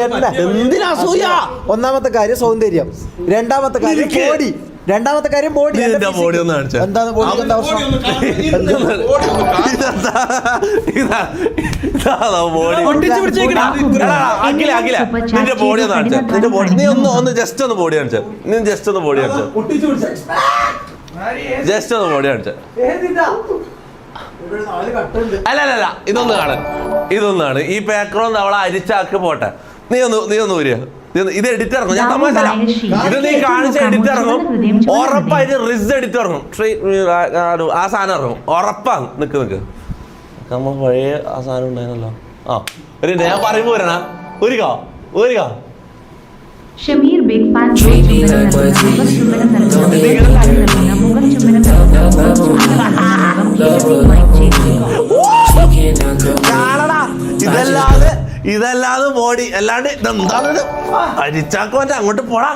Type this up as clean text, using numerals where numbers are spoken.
എന്തിനാ അസൂയ? ഒന്നാമത്തെ കാര്യം സൗന്ദര്യം, രണ്ടാമത്തെ കാര്യം ബോഡി, രണ്ടാമത്തെ കാര്യം ബോഡി. ബോഡി ഒന്ന് കാണിച്ചാ എന്താണ് ബോഡി? എന്താ പ്രശ്നം? നിന്റെ ബോഡി ഒന്ന് കാണിച്ചാ, നിന്റെ ബോഡി നീ ഒന്ന് ജസ്റ്റ് ഒന്ന് ബോഡി കാണിച്ചാ, നീ ജസ്റ്റ് ഒന്ന് ബോഡി കാണിച്ചാ, ജസ്റ്റ് ഒന്ന് ബോഡി കാണിച്ചാ. അല്ല ഇതൊന്നാണ് ഈ പേക്കറൊന്ന് അവളെ അരിച്ചാക്കി പോട്ടെ. നീ ഒന്ന് വരിക, ഇത് എഡിറ്റ് ഇറങ്ങും. ഞാൻ തമാശല്ല, ഇത് നീ കാണിച്ച എഡിറ്റ് ഇറങ്ങും, ഉറപ്പായിട്ട് റിസ് എഡിറ്റ് ഇറങ്ങും, ആ സാധനം ഇറങ്ങും ഉറപ്പാണ്. നിക്ക് നമ്മ പഴയ ആ സാധനം ഉണ്ടായിരുന്നല്ലോ. ആ ഒരു ഞാൻ പറയുമ്പോ വരണ ഒരുക്കാ ഷമീർ ബിഗ് ഫാൻ ഇതല്ലാതെ ബോഡി അല്ലാണ്ട് ഇതെന്താണ് അരിച്ചാക്കോ അങ്ങോട്ട് പോടാ.